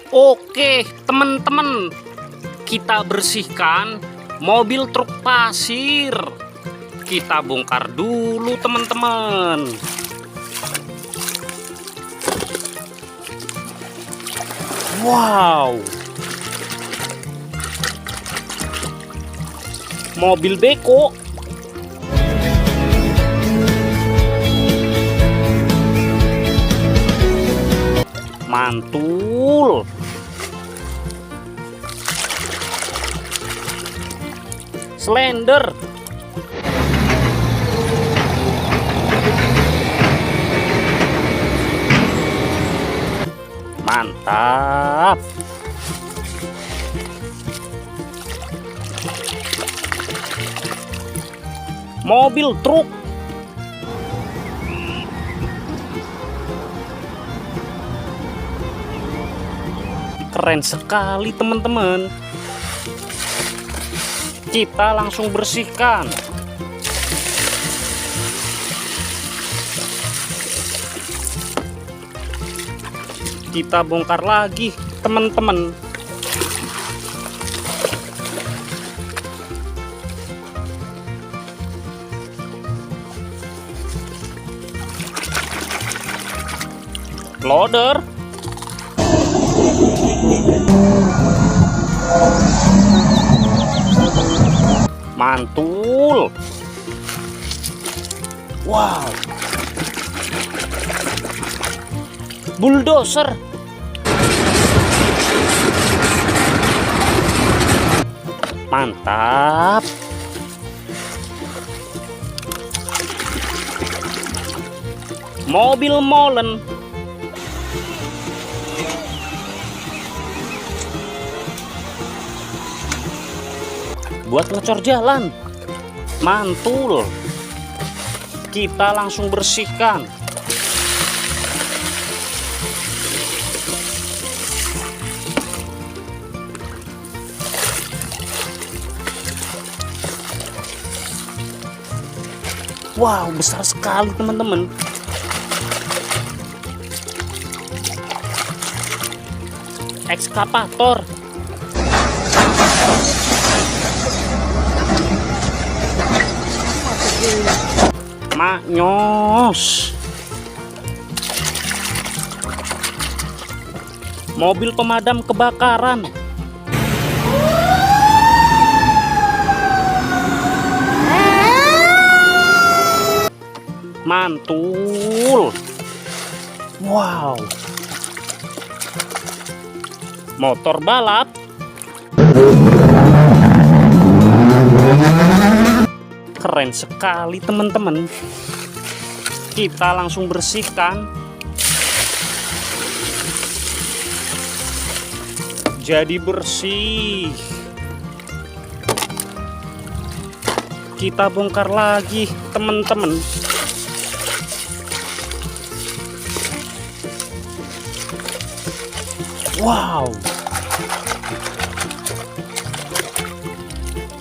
Oke, teman-teman, kita bersihkan mobil truk pasir. Kita bongkar dulu, teman-teman. Wow, mobil beko. Mantul. Slender. Mantap. Mobil truk. Keren sekali, teman-teman. Kita langsung bersihkan. Kita bongkar lagi, teman-teman. Loader. Mantul. Wow. Bulldozer. Mantap. Mobil molen. Buat ngecor jalan. Mantul. Kita langsung bersihkan. Wow, besar sekali, teman-teman. Ekskavator. Maknyos. Mobil pemadam kebakaran. Mantul. Wow. Motor balap. Keren sekali, teman-teman. Kita langsung bersihkan. Jadi bersih. Kita bongkar lagi, teman-teman. Wow.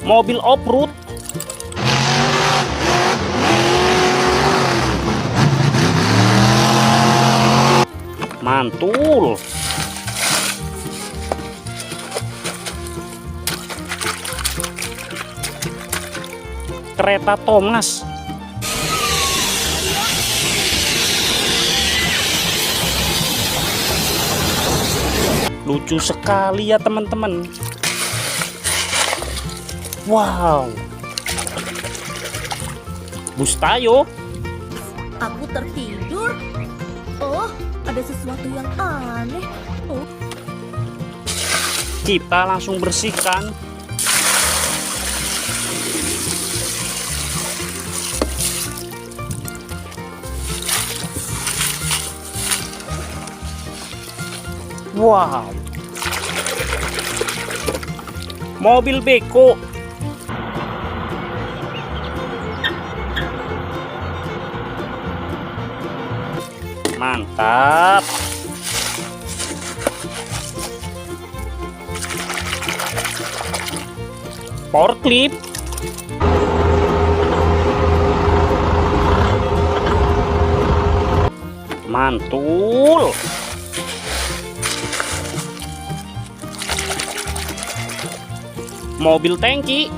Mobil off-road. Mantul. Kereta Thomas. Lucu sekali ya, teman-teman. Wow. Bus Tayo. Aku tertidur. Oh, ada sesuatu yang aneh. Oh. Kita langsung bersihkan. Wow. Mobil beko. Mantap. Forklift. Mantul. mobil tangki.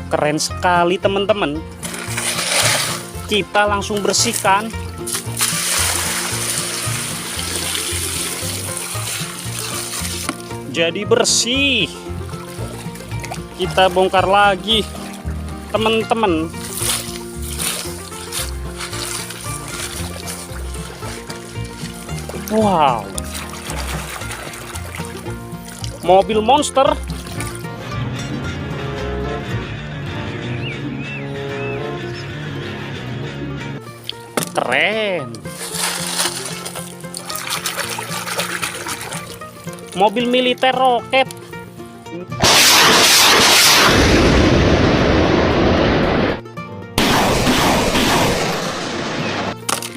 Keren sekali teman-teman. Kita langsung bersihkan. Jadi bersih. Kita bongkar lagi teman-teman. Wow, mobil monster. Keren. Mobil militer roket.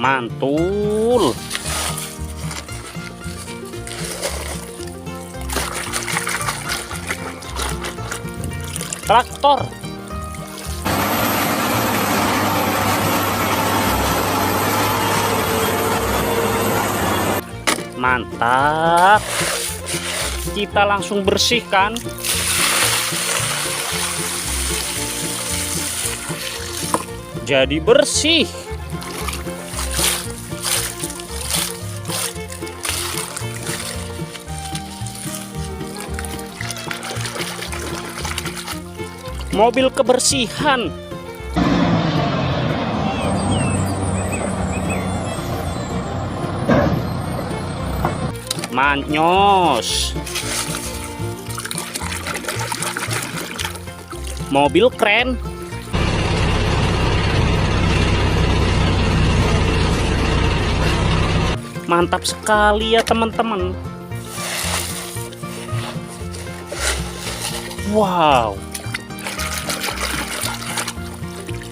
Mantul. Traktor. Mantap. Kita langsung bersihkan. Jadi bersih. Mobil kebersihan. Manyos. Mobil keren. Mantap sekali ya teman-teman. Wow,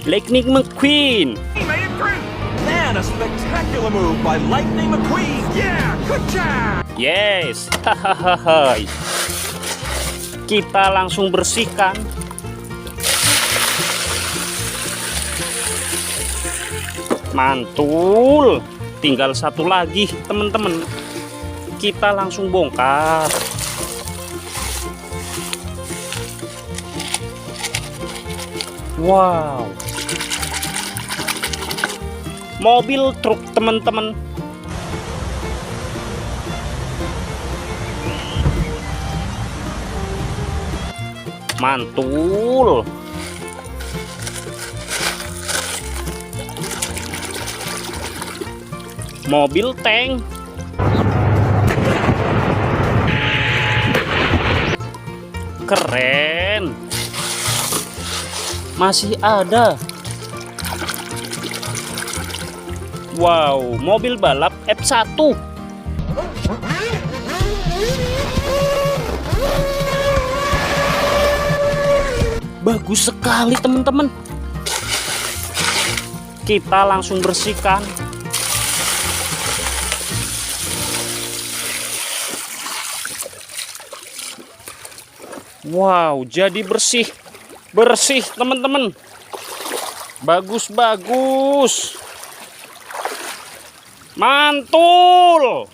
Lightning McQueen. Man, a spectacular move by Lightning McQueen. Yeah, good job. Yes, hahaha. Kita langsung bersihkan. Mantul. Tinggal satu lagi teman-teman. Kita langsung bongkar. Wow, mobil truk teman-teman. Mantul. Mobil tank. Keren. Masih ada. Wow, mobil balap F1. Bagus sekali teman-teman. Kita langsung bersihkan. Wow, jadi bersih. Bersih teman-teman. Bagus-bagus. Mantul.